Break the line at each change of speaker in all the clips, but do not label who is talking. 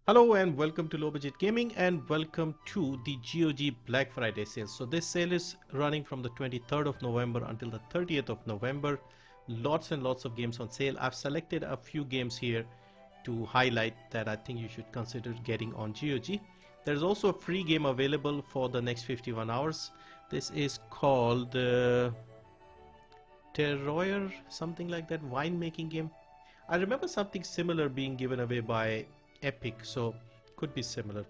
Hello and welcome to Low Budget Gaming and welcome to the GOG Black Friday sale. So this sale is running from the 23rd of November until the 30th of November. Lots and lots of games on sale. I've selected a few games here to highlight that I think you should consider getting on GOG. There's also a free game available for the next 51 hours. This is called Terroir, something like that, wine making game. I remember something similar being given away by Epic, so could be similar.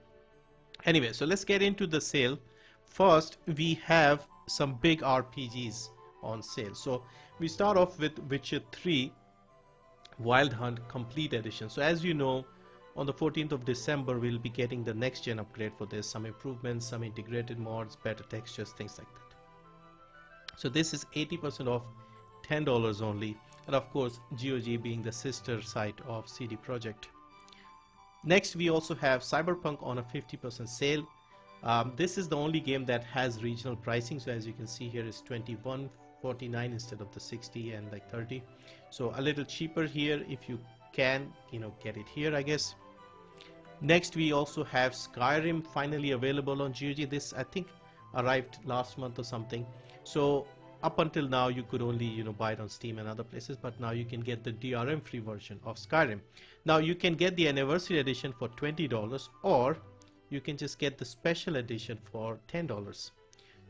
Anyway, so let's get into the sale. First, we have some big RPGs on sale. So we start off with Witcher 3 Wild Hunt Complete Edition. So as you know, on the 14th of December, we'll be getting the next gen upgrade for this. Some improvements, some integrated mods, better textures, things like that. So this is 80% off, $10 only. And of course, GOG being the sister site of CD Projekt. Next, we also have Cyberpunk on a 50% sale. This is the only game that has regional pricing. So as you can see here, it's $21.49 instead of the 60 and like 30. So a little cheaper here if you can, get it here, I guess. Next, we also have Skyrim finally available on GOG. This I think arrived last month or something. So up until now you could only buy it on Steam and other places, but now you can get the DRM free version of Skyrim. Now you can get the anniversary edition for $20, or you can just get the special edition for $10.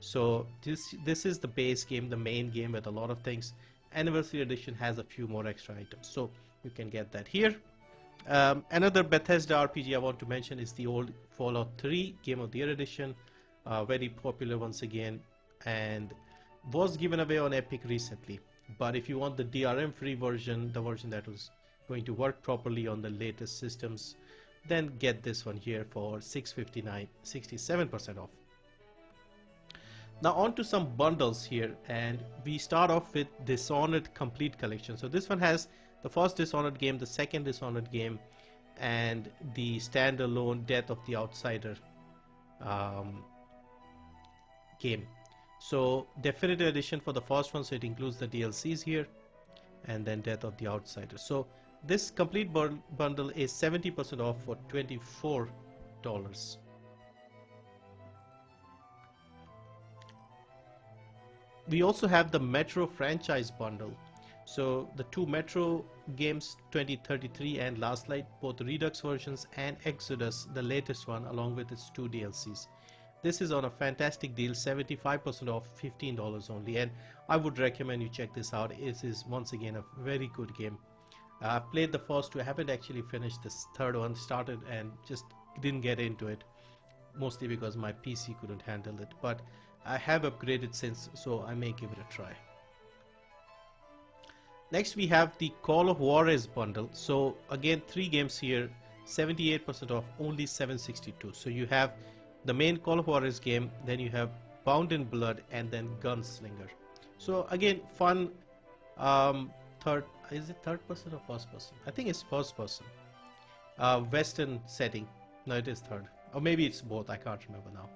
So this is the base game, the main game with a lot of things. Anniversary edition has a few more extra items, so you can get that here. Another Bethesda RPG I want to mention is the old Fallout 3 Game of the Year edition, very popular once again, and was given away on Epic recently. But if you want the DRM free version, the version that was going to work properly on the latest systems, then get this one here for $6.59, 67% off. Now on to some bundles here, and we start off with Dishonored Complete Collection. So this one has the first Dishonored game, the second Dishonored game, and the standalone Death of the Outsider game. So definitive edition for the first one, so it includes the DLCs here, and then Death of the Outsider. So this complete bundle is 70% off for $24. We also have the Metro franchise bundle. So the two Metro games, 2033 and Last Light, both Redux versions, and Exodus, the latest one, along with its two DLCs. This is on a fantastic deal, 75% off, $15 only, and I would recommend you check this out. It is once again a very good game. I played the first two. I haven't actually finished this third one, started and just didn't get into it, mostly because my PC couldn't handle it, but I have upgraded since, so I may give it a try. Next we have the Call of Juarez bundle. So again, three games here, 78% off, only $7.62. So you have the main Call of Juarez game, then you have Bound in Blood, and then Gunslinger. So again, fun. Is it third person or first person? I think it's first person. Western setting. No, it is third, or maybe it's both. I can't remember now.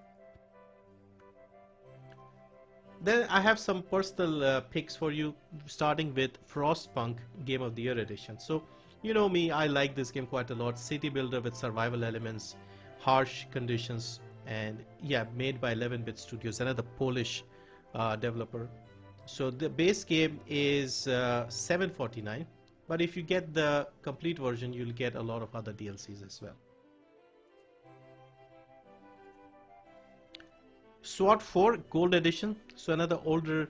Then I have some personal picks for you, starting with Frostpunk Game of the Year edition. So you know me, I like this game quite a lot. City builder with survival elements, harsh conditions, and yeah, made by 11-bit Studios, another Polish developer. So the base game is $7.49, but if you get the complete version, you'll get a lot of other DLCs as well. SWAT 4 Gold Edition, so another older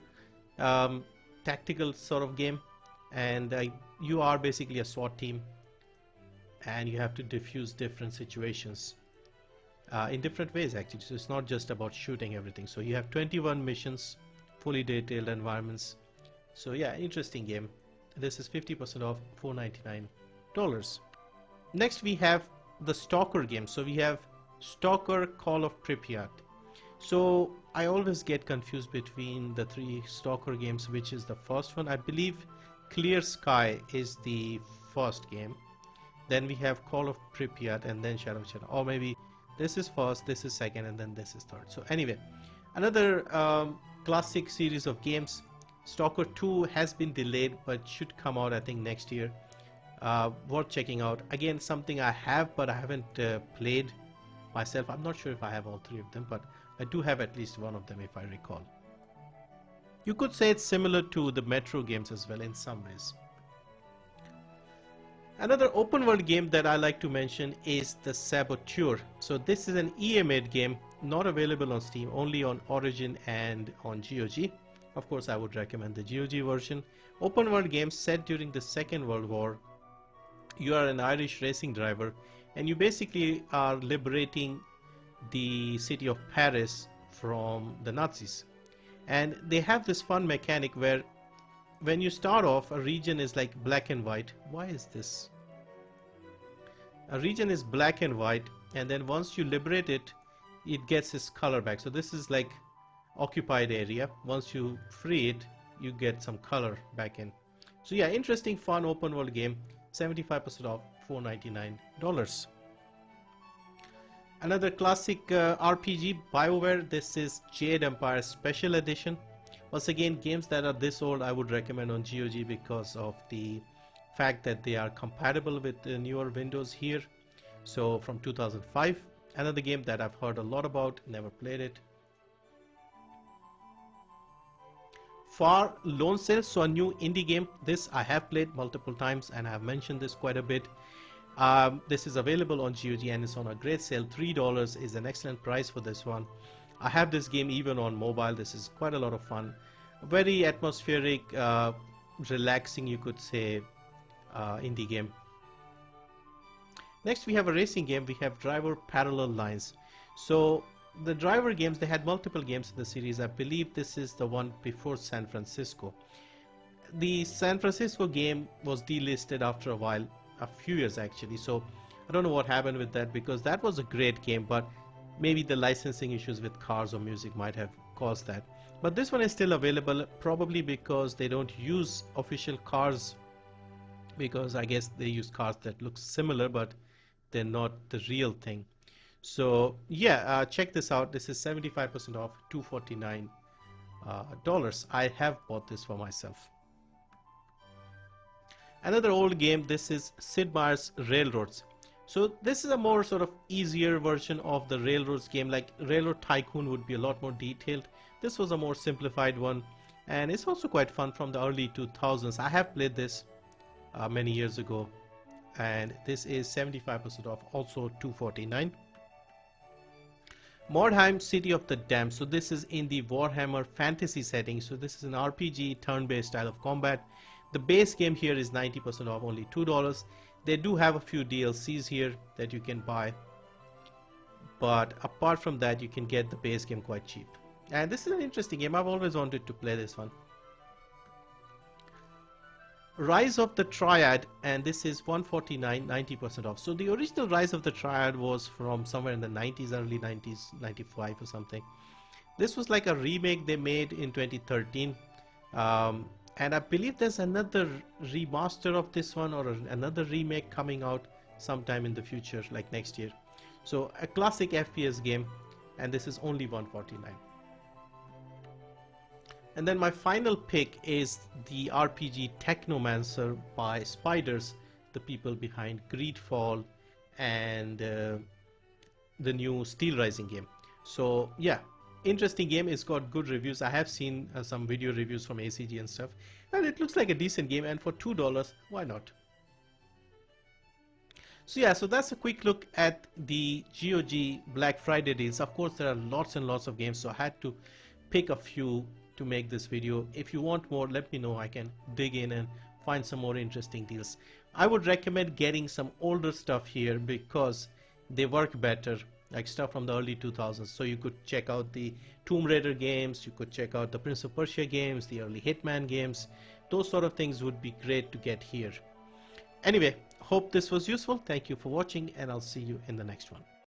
tactical sort of game, and you are basically a SWAT team, and you have to defuse different situations in different ways actually. So it's not just about shooting everything. So you have 21 missions, fully detailed environments. So yeah, interesting game. This is 50% off, $4.99. Next we have the Stalker game. So we have Stalker Call of Pripyat. So I always get confused between the three Stalker games, which is the first one. I believe Clear Sky is the first game. Then we have Call of Pripyat, and then Shadow Channel. Or maybe this is first, this is second, and then this is third. So anyway, another classic series of games. Stalker 2 has been delayed, but should come out I think next year. Worth checking out. Again, something I have but I haven't played myself. I'm not sure if I have all three of them, but I do have at least one of them if I recall. You could say it's similar to the Metro games as well in some ways. Another open world game that I like to mention is the Saboteur. So this is an EA made game, not available on Steam, only on Origin and on GOG. Of course, I would recommend the GOG version. Open world game set during the Second World War. You are an Irish racing driver and you basically are liberating the city of Paris from the Nazis. And they have this fun mechanic where when you start off, a region is like black and white. Why is this? A region is black and white, and then once you liberate it, it gets its color back. So this is like occupied area. Once you free it, you get some color back in. So yeah, interesting, fun open world game. 75% off, $4.99. Another classic RPG, BioWare. This is Jade Empire Special Edition. Once again, games that are this old I would recommend on GOG because of the fact that they are compatible with the newer Windows here. So from 2005. Another game that I've heard a lot about, never played it. Far Lone Sail, so a new indie game. This I have played multiple times and I have mentioned this quite a bit. This is available on GOG and it's on a great sale. $3 is an excellent price for this one. I have this game even on mobile. This is quite a lot of fun. Very atmospheric, relaxing, you could say, indie game. Next we have a racing game. We have Driver Parallel Lines. So the driver games, they had multiple games in the series. I believe this is the one before San Francisco. The San Francisco game was delisted after a while, a few years actually. So I don't know what happened with that because that was a great game, but maybe the licensing issues with cars or music might have caused that. But this one is still available, probably because they don't use official cars, because I guess they use cars that look similar but they're not the real thing. So yeah, check this out. This is 75% off, $249. I have bought this for myself. Another old game, this is Sid Meier's Railroads. So this is a more sort of easier version of the Railroads game. Like Railroad Tycoon would be a lot more detailed. This was a more simplified one, and it's also quite fun, from the early 2000s. I have played this many years ago, and this is 75% off, also $249. Mordheim City of the Damned. So this is in the Warhammer fantasy setting. So this is an RPG turn-based style of combat. The base game here is 90% off, only $2. They do have a few DLCs here that you can buy, but apart from that you can get the base game quite cheap. And this is an interesting game. I've always wanted to play this one. Rise of the Triad, and this is $149, 90% off. So the original Rise of the Triad was from somewhere in the 90s, early 90s, 95 or something. This was like a remake they made in 2013. And I believe there's another remaster of this one, or another remake coming out sometime in the future, like next year. So a classic FPS game, and this is only $149. And then my final pick is the RPG Technomancer by Spiders, the people behind Greedfall and the new Steel Rising game. So yeah, interesting game. It's got good reviews. I have seen some video reviews from ACG and stuff, and it looks like a decent game, and for $2, why not? So yeah, so that's a quick look at the GOG Black Friday deals. Of course, there are lots and lots of games, so I had to pick a few to make this video. If you want more, let me know. I can dig in and find some more interesting deals. I would recommend getting some older stuff here because they work better, like stuff from the early 2000s. So you could check out the Tomb Raider games, you could check out the Prince of Persia games, the early Hitman games. Those sort of things would be great to get here. Anyway, hope this was useful. Thank you for watching, and I'll see you in the next one.